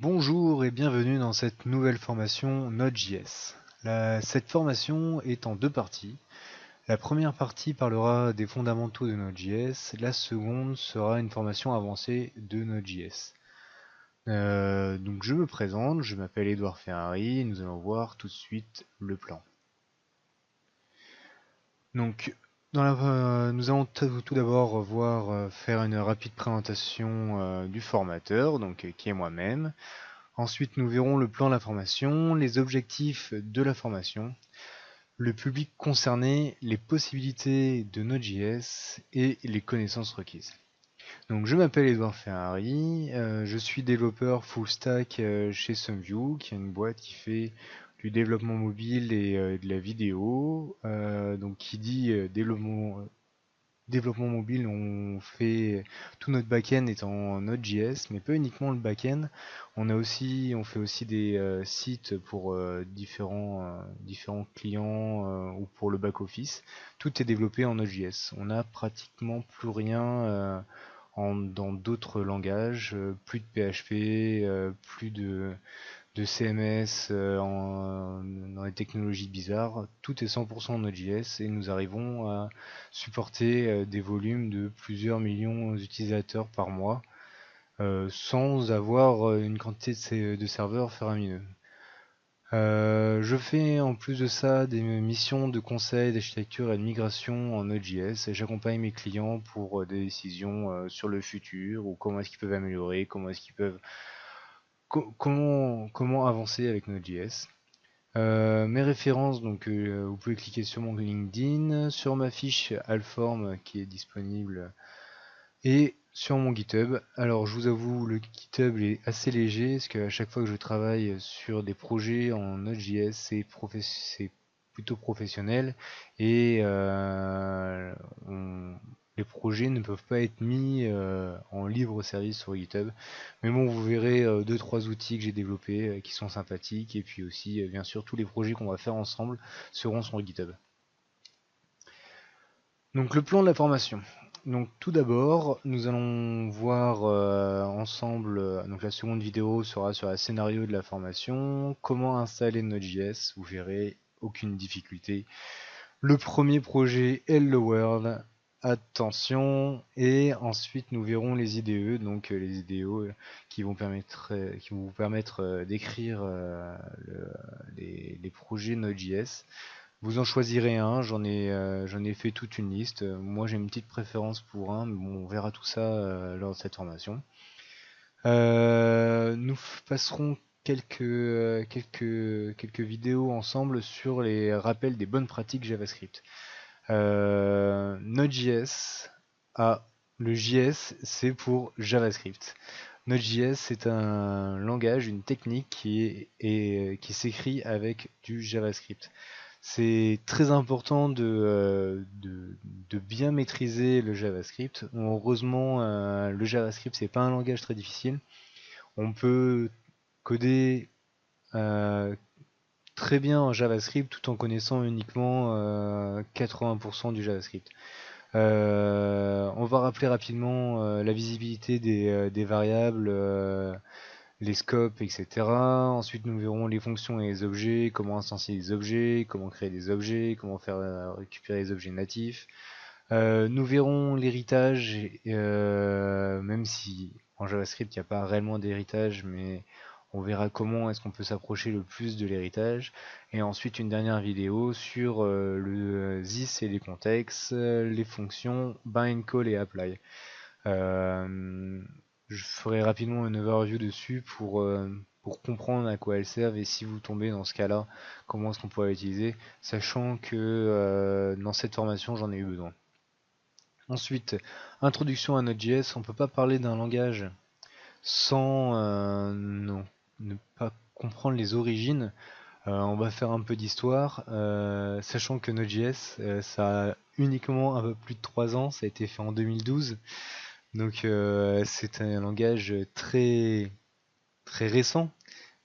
Bonjour et bienvenue dans cette nouvelle formation Node.js. Cette formation est en deux parties. La première partie parlera des fondamentaux de Node.js, la seconde sera une formation avancée de Node.js. Donc je me présente, je m'appelle Edouard Ferrari et nous allons voir tout de suite le plan. Donc nous allons tout d'abord faire une rapide présentation du formateur, qui est moi-même. Ensuite, nous verrons le plan de la formation, les objectifs de la formation, le public concerné, les possibilités de Node.js et les connaissances requises. Donc, je m'appelle Edouard Ferrari, je suis développeur full stack chez SumView, qui est une boîte qui fait du développement mobile et de la vidéo. Donc, qui dit développement mobile, on fait tout notre back-end est en Node.js, mais pas uniquement le back-end. On fait aussi des sites pour différents clients ou pour le back-office. Tout est développé en Node.js. On n'a pratiquement plus rien dans d'autres langages, plus de PHP, plus de CMS dans les technologies bizarres. Tout est 100% Node.js et nous arrivons à supporter des volumes de plusieurs millions d'utilisateurs par mois sans avoir une quantité de serveurs faramineux. Je fais en plus de ça des missions de conseil, d'architecture et de migration en Node.js et j'accompagne mes clients pour des décisions sur le futur ou comment est-ce qu'ils peuvent améliorer, comment avancer avec Node.js. Mes références, vous pouvez cliquer sur mon LinkedIn, sur ma fiche Alform qui est disponible et sur mon GitHub. Alors je vous avoue, le GitHub est assez léger parce qu'à chaque fois que je travaille sur des projets en Node.js, c'est plutôt professionnel et les projets ne peuvent pas être mis en libre service sur GitHub. Mais bon, vous verrez deux trois outils que j'ai développés qui sont sympathiques et puis aussi bien sûr tous les projets qu'on va faire ensemble seront sur GitHub. Donc le plan de la formation. Donc tout d'abord, nous allons voir ensemble, donc la seconde vidéo sera sur le scénario de la formation, comment installer Node.js, vous verrez, aucune difficulté. Le premier projet Hello World, attention, et ensuite nous verrons les IDE, donc les IDE qui vont vous permettre d'écrire les projets Node.js. Vous en choisirez un, j'en ai fait toute une liste. Moi j'ai une petite préférence pour un, mais bon, on verra tout ça lors de cette formation. Nous passerons quelques vidéos ensemble sur les rappels des bonnes pratiques JavaScript. Node.js, le JS c'est pour JavaScript. Node.js c'est un langage, une technique qui s'écrit avec du JavaScript. C'est très important de bien maîtriser le JavaScript. Heureusement, le JavaScript, c'est pas un langage très difficile. On peut coder euh, très bien en JavaScript tout en connaissant uniquement 80% du JavaScript. On va rappeler rapidement la visibilité des variables, les scopes, etc. Ensuite, nous verrons les fonctions et les objets, comment instancier les objets, comment créer des objets, comment faire récupérer les objets natifs. Nous verrons l'héritage, même si en JavaScript il n'y a pas réellement d'héritage, mais on verra comment est-ce qu'on peut s'approcher le plus de l'héritage. Et ensuite une dernière vidéo sur le this et les contextes, les fonctions bind, call et apply. Je ferai rapidement une overview dessus pour comprendre à quoi elles servent et si vous tombez dans ce cas-là, comment est-ce qu'on pourrait l'utiliser, sachant que dans cette formation j'en ai eu besoin. Ensuite, introduction à Node.js, on ne peut pas parler d'un langage sans ne pas comprendre les origines. On va faire un peu d'histoire, sachant que Node.js, ça a uniquement un peu plus de 3 ans, ça a été fait en 2012. Donc c'est un langage très récent,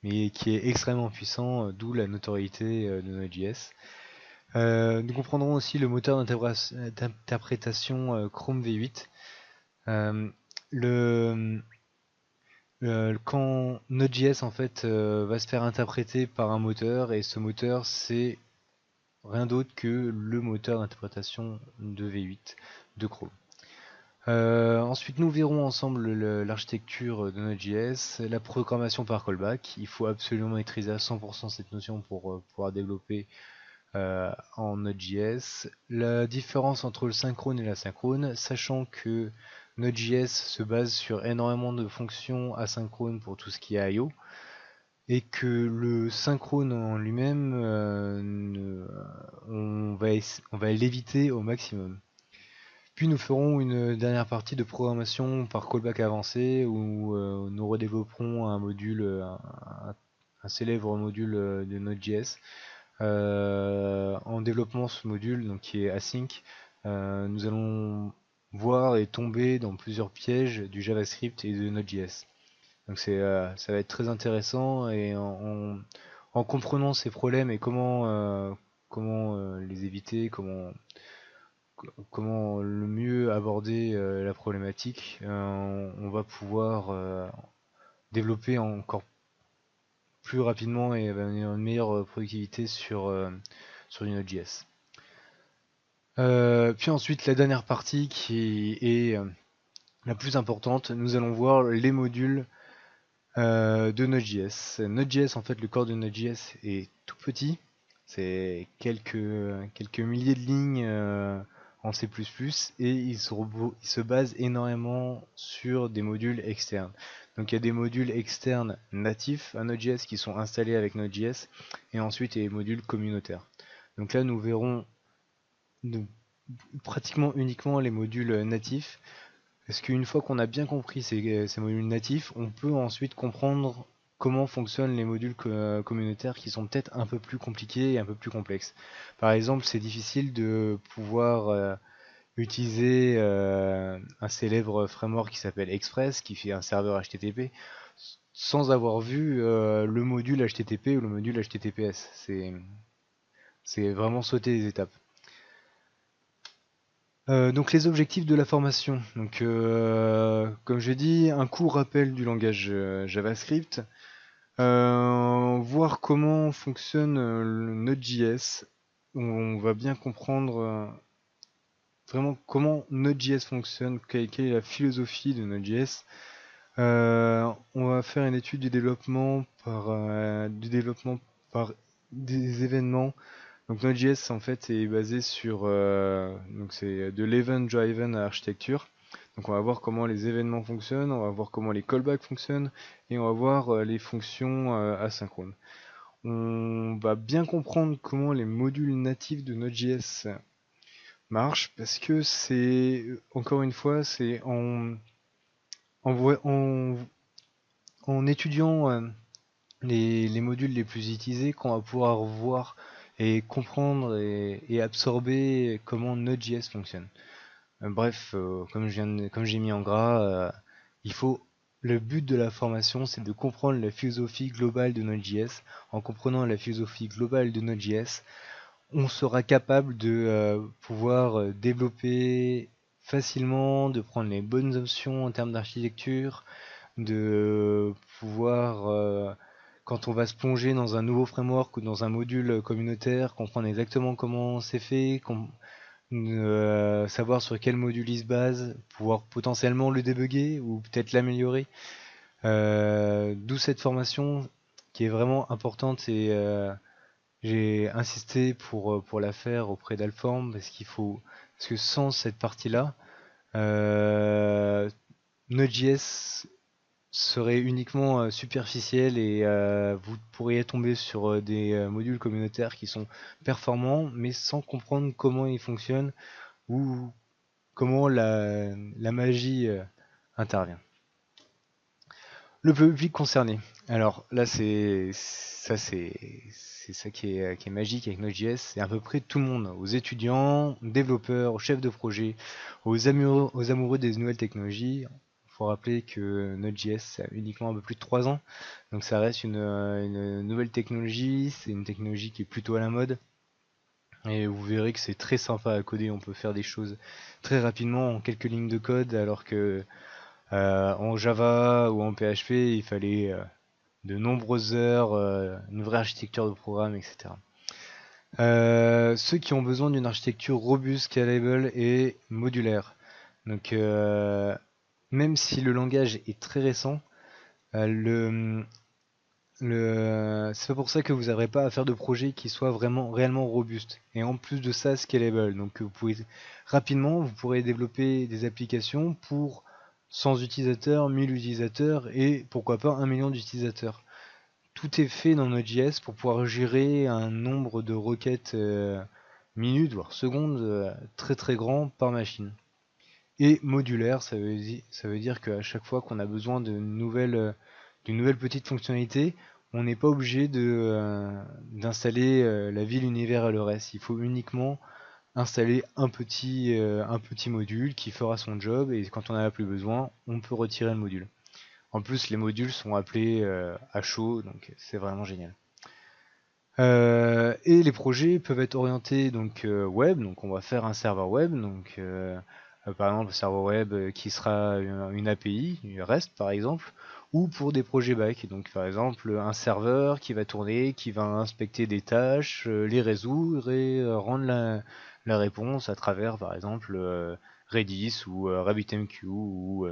mais qui est extrêmement puissant, d'où la notoriété de Node.js. Nous comprendrons aussi le moteur d'interprétation Chrome V8. Euh, le, quand Node.js en fait va se faire interpréter par un moteur, et ce moteur c'est rien d'autre que le moteur d'interprétation de V8 de Chrome. Ensuite, nous verrons ensemble l'architecture de Node.js, la programmation par callback. Il faut absolument maîtriser à 100% cette notion pour pouvoir développer en Node.js. La différence entre le synchrone et l'asynchrone, sachant que Node.js se base sur énormément de fonctions asynchrones pour tout ce qui est I/O, et que le synchrone en lui-même, on va l'éviter au maximum. Puis nous ferons une dernière partie de programmation par callback avancé où nous redévelopperons un module, un célèbre module de Node.js. En développant ce module, donc qui est async, nous allons voir et tomber dans plusieurs pièges du JavaScript et de Node.js. Donc ça va être très intéressant, et en comprenant ces problèmes et comment les éviter, comment le mieux aborder la problématique, on va pouvoir développer encore plus rapidement et avoir une meilleure productivité sur du Node.js. Puis ensuite, la dernière partie qui est la plus importante, nous allons voir les modules de Node.js. Node.js, en fait, le corps de Node.js est tout petit, c'est quelques milliers de lignes en C++, et il se base énormément sur des modules externes. Donc il y a des modules externes natifs à Node.js qui sont installés avec Node.js, et ensuite il y a des modules communautaires. Donc là nous verrons pratiquement uniquement les modules natifs, parce qu'une fois qu'on a bien compris ces modules natifs, on peut ensuite comprendre comment fonctionnent les modules communautaires qui sont peut-être un peu plus compliqués et un peu plus complexes. Par exemple, c'est difficile de pouvoir utiliser un célèbre framework qui s'appelle Express, qui fait un serveur HTTP, sans avoir vu le module HTTP ou le module HTTPS. C'est vraiment sauter des étapes. Donc les objectifs de la formation. Donc comme j'ai dit, un court rappel du langage JavaScript, voir comment fonctionne le Node.js, où on va bien comprendre vraiment comment Node.js fonctionne, quelle est la philosophie de Node.js. On va faire une étude du développement par des événements. Donc Node.js en fait est basé sur donc c'est de l'event driven architecture. Donc on va voir comment les événements fonctionnent, on va voir comment les callbacks fonctionnent, et on va voir les fonctions asynchrones. On va bien comprendre comment les modules natifs de Node.js marchent, parce que c'est encore une fois c'est en, en étudiant les modules les plus utilisés qu'on va pouvoir voir et comprendre et absorber comment Node.js fonctionne. Bref, comme j'ai mis en gras, il faut le but de la formation, c'est de comprendre la philosophie globale de Node.js. En comprenant la philosophie globale de Node.js, on sera capable de pouvoir développer facilement, de prendre les bonnes options en termes d'architecture, de pouvoir, quand on va se plonger dans un nouveau framework ou dans un module communautaire, comprendre exactement comment c'est fait, savoir sur quel module il se base, pouvoir potentiellement le débugger ou peut-être l'améliorer. D'où cette formation qui est vraiment importante, et j'ai insisté pour la faire auprès d'Alform, parce que sans cette partie-là, Node.js serait uniquement superficiel, et vous pourriez tomber sur des modules communautaires qui sont performants mais sans comprendre comment ils fonctionnent ou comment la magie intervient. Le public concerné. Alors là c'est ça qui est magique avec Node.js, c'est à peu près tout le monde, aux étudiants, développeurs, aux chefs de projet, aux amoureux des nouvelles technologies. Il faut rappeler que Node.js a uniquement un peu plus de 3 ans, donc ça reste une nouvelle technologie, c'est une technologie qui est plutôt à la mode, et vous verrez que c'est très sympa à coder, on peut faire des choses très rapidement en quelques lignes de code, alors que En Java ou en PHP, il fallait de nombreuses heures, une vraie architecture de programme, etc. Ceux qui ont besoin d'une architecture robuste, scalable et modulaire. Donc, même si le langage est très récent, c'est pas pour ça que vous n'aurez pas à faire de projet qui soit vraiment réellement robuste. Et en plus de ça, scalable. Donc, vous pourrez développer des applications pour 100 utilisateurs, 1000 utilisateurs et pourquoi pas 1 million d'utilisateurs. Tout est fait dans Node.js pour pouvoir gérer un nombre de requêtes minutes, voire secondes, très très grand par machine. Et modulaire, ça veut dire qu'à chaque fois qu'on a besoin d'une nouvelle petite fonctionnalité, on n'est pas obligé d'installer la ville, l'univers et le reste. Il faut uniquement installer un petit module qui fera son job et quand on n'en a plus besoin, on peut retirer le module. En plus, les modules sont appelés à chaud, donc c'est vraiment génial. Et les projets peuvent être orientés donc web, donc on va faire un serveur web, donc par exemple, le serveur web qui sera une API, une REST par exemple, ou pour des projets back. Donc par exemple, un serveur qui va tourner, qui va inspecter des tâches, les résoudre et rendre la réponse à travers par exemple Redis ou RabbitMQ ou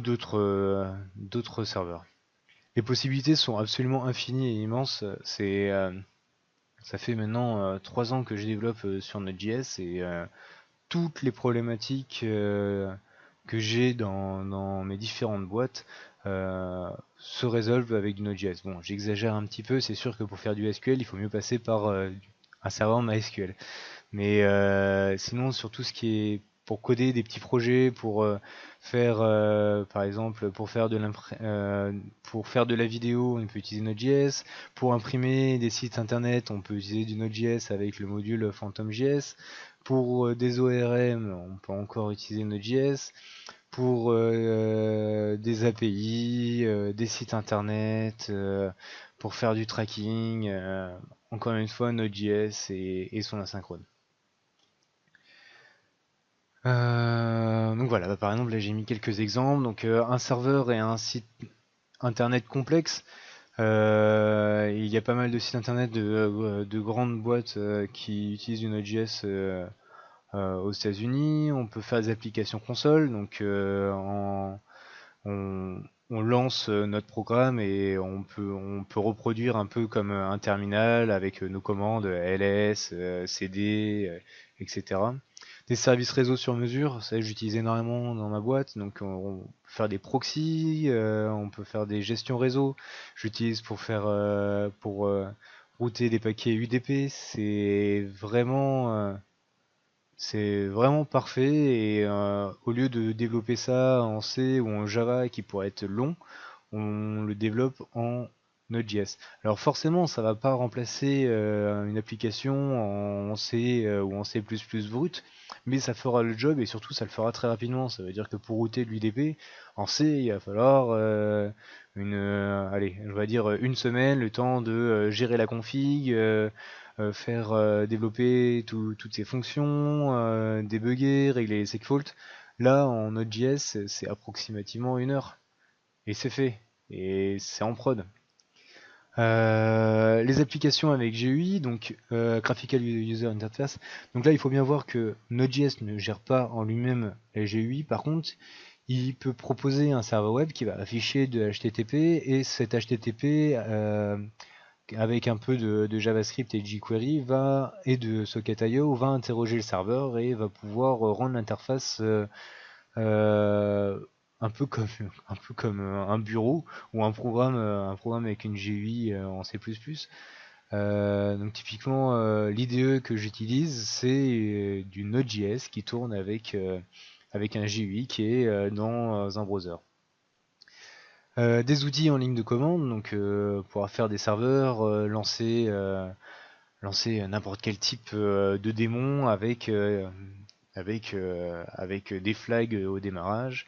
d'autres serveurs. Les possibilités sont absolument infinies et immenses. Ça fait maintenant 3 ans que je développe sur Node.js et toutes les problématiques que j'ai dans mes différentes boîtes se résolvent avec du Node.js. Bon, j'exagère un petit peu, c'est sûr que pour faire du SQL, il faut mieux passer par un serveur MySQL. Mais sinon, sur tout ce qui est pour coder des petits projets, pour faire, par exemple, pour faire de la vidéo, on peut utiliser Node.js. Pour imprimer des sites internet, on peut utiliser du Node.js avec le module PhantomJS. Pour des ORM, on peut encore utiliser Node.js. Pour des API, des sites internet, pour faire du tracking, encore une fois Node.js et son asynchrone. Donc voilà, bah, par exemple là j'ai mis quelques exemples. Donc un serveur et un site internet complexe. Il y a pas mal de sites internet de grandes boîtes qui utilisent du Node.js aux États-Unis. On peut faire des applications console, donc on lance notre programme et on peut reproduire un peu comme un terminal avec nos commandes ls, cd, etc. Des services réseau sur mesure, ça j'utilise énormément dans ma boîte, donc on peut faire des proxys, on peut faire des gestions réseau. J'utilise pour router des paquets UDP, c'est vraiment parfait et au lieu de développer ça en C ou en Java qui pourrait être long, on le développe en Node.js. Alors forcément, ça va pas remplacer une application en C ou en C++ brut, mais ça fera le job et surtout ça le fera très rapidement. Ça veut dire que pour router de l'UDP, en C, il va falloir allez, je vais dire une semaine, le temps de gérer la config, faire développer toutes ces fonctions, débugger, régler les segfaults. Là, en Node.js, c'est approximativement 1 heure. Et c'est fait. Et c'est en prod. Les applications avec GUI, donc Graphical User Interface. Donc là, il faut bien voir que Node.js ne gère pas en lui-même la GUI. Par contre, il peut proposer un serveur web qui va afficher de HTTP et cet HTTP avec un peu de JavaScript et de jQuery et de Socket.io va interroger le serveur et va pouvoir rendre l'interface euh, un peu comme un bureau ou un programme avec une GUI en C++. Donc typiquement l'IDE que j'utilise c'est du Node.js qui tourne avec un GUI qui est dans un browser. Des outils en ligne de commande, donc pour faire des serveurs, lancer n'importe quel type de démon avec des flags au démarrage.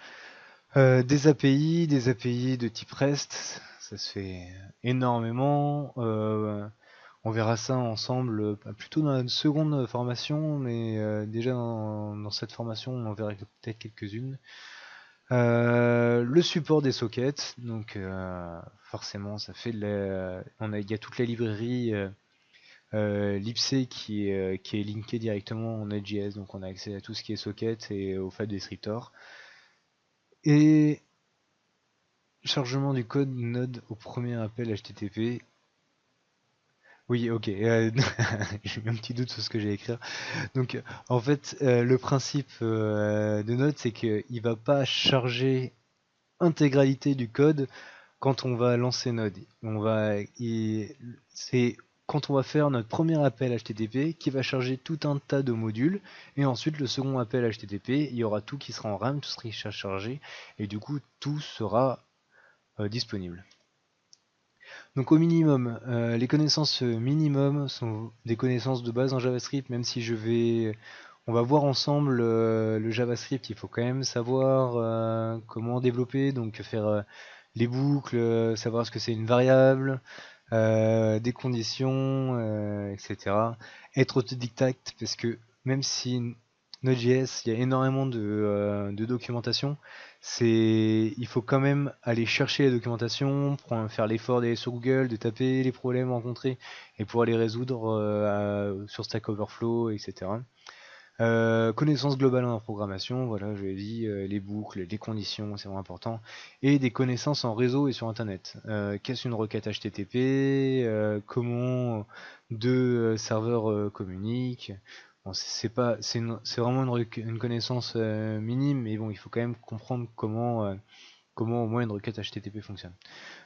Des API de type REST, ça se fait énormément. On verra ça ensemble plutôt dans la seconde formation, mais déjà dans cette formation on en verra peut-être quelques-unes. Le support des sockets, donc forcément ça fait il y a toute la librairie libc qui est linkée directement en Node.js, donc on a accès à tout ce qui est socket et au file descriptor. Et chargement du code Node au premier appel HTTP. Oui, ok, j'ai eu un petit doute sur ce que j'ai écrit. Donc en fait, le principe de Node, c'est qu'il va pas charger intégralité du code quand on va lancer Node. C'est quand on va faire notre premier appel HTTP qui va charger tout un tas de modules, et ensuite le second appel HTTP, il y aura tout qui sera en RAM, tout sera chargé, et du coup tout sera disponible. Donc au minimum, les connaissances minimum sont des connaissances de base en JavaScript, même si on va voir ensemble le JavaScript, il faut quand même savoir comment développer, donc faire les boucles, savoir ce que c'est une variable, des conditions, etc. Être autodidacte, parce que même si Node.js, il y a énormément de documentation, il faut quand même aller chercher la documentation, faire l'effort d'aller sur Google, de taper les problèmes rencontrés et pouvoir les résoudre sur Stack Overflow, etc. Connaissance globale en programmation, voilà, je l'ai dit, les boucles, les conditions, c'est vraiment important. Et des connaissances en réseau et sur Internet. Qu'est-ce qu'une requête HTTP, comment deux serveurs communiquent. Bon, c'est vraiment une connaissance minime, mais bon, il faut quand même comprendre comment au moins une requête HTTP fonctionne.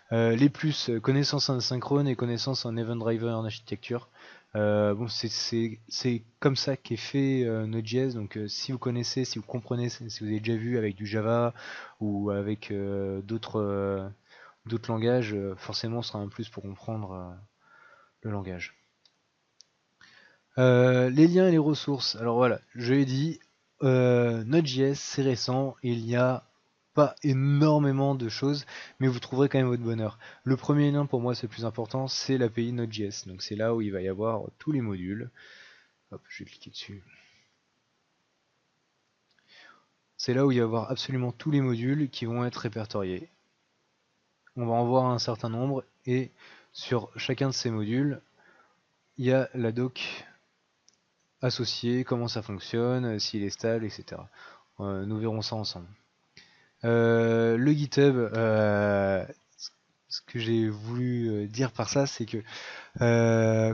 Les plus, connaissances en asynchrone et connaissances en event driver en architecture. Bon, c'est comme ça qu'est fait Node.js, donc si vous connaissez, si vous comprenez, si vous avez déjà vu avec du Java ou avec d'autres langages, forcément ce sera un plus pour comprendre le langage. Les liens et les ressources. Alors voilà, je l'ai dit, Node.js c'est récent, il y a pas énormément de choses, mais vous trouverez quand même votre bonheur. Le premier lien pour moi c'est le plus important, c'est l'API Node.js. Donc c'est là où il va y avoir tous les modules. Hop, je vais cliquer dessus. C'est là où il va y avoir absolument tous les modules qui vont être répertoriés. On va en voir un certain nombre et sur chacun de ces modules, il y a la doc associée, comment ça fonctionne, s'il est stable, etc. Nous verrons ça ensemble. Le GitHub, ce que j'ai voulu dire par ça, c'est que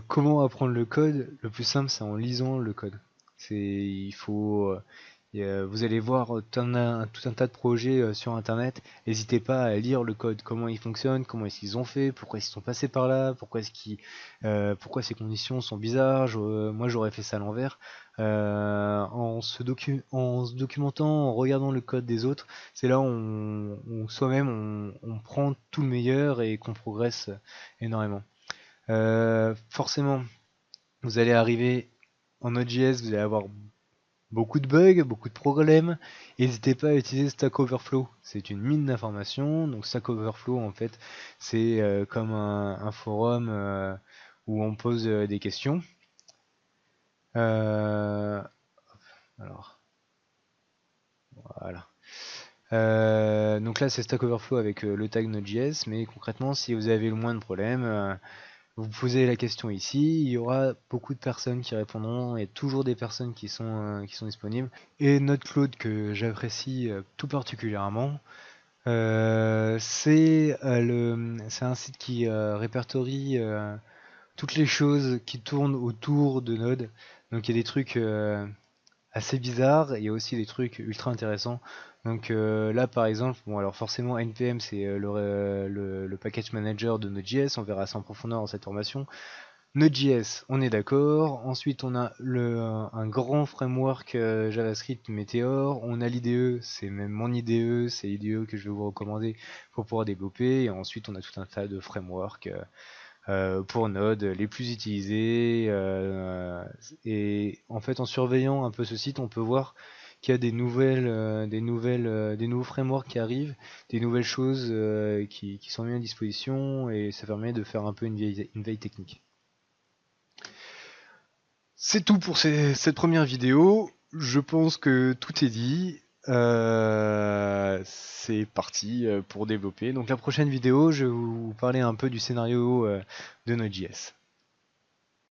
comment apprendre le code, le plus simple c'est en lisant le code. Vous allez voir tout un tas de projets sur internet. N'hésitez pas à lire le code, comment il fonctionne, comment est-ce qu'ils ont fait, pourquoi ils sont passés par là, pourquoi ces conditions sont bizarres. Moi j'aurais fait ça à l'envers. En se documentant, en regardant le code des autres, c'est là où soi-même on prend tout le meilleur et qu'on progresse énormément. Forcément, vous allez arriver en Node.js, vous allez avoir beaucoup de bugs, beaucoup de problèmes. N'hésitez pas à utiliser Stack Overflow. C'est une mine d'informations. Donc Stack Overflow, en fait, c'est comme un forum où on pose des questions. Alors, voilà. Donc là, c'est Stack Overflow avec le tag Node.js, mais concrètement, si vous avez le moins de problèmes, vous posez la question ici, il y aura beaucoup de personnes qui répondront, il y a toujours des personnes qui sont disponibles. Et NodeCloud que j'apprécie tout particulièrement, c'est un site qui répertorie toutes les choses qui tournent autour de Node. Donc il y a des trucs assez bizarres, il y a aussi des trucs ultra intéressants. Donc là par exemple, bon alors forcément NPM c'est le package manager de Node.js, on verra ça en profondeur dans cette formation. Node.js, on est d'accord. Ensuite on a un grand framework JavaScript Meteor, on a l'IDE, c'est même mon IDE, c'est l'IDE que je vais vous recommander pour pouvoir développer. Et ensuite on a tout un tas de frameworks pour Node, les plus utilisés. Et en fait, en surveillant un peu ce site, on peut voir qu'il y a des nouveaux frameworks qui arrivent, des nouvelles choses qui sont mises à disposition, et ça permet de faire un peu une veille technique. C'est tout pour cette première vidéo. Je pense que tout est dit. c'est parti pour développer. Donc la prochaine vidéo, je vais vous parler un peu du scénario de Node.js.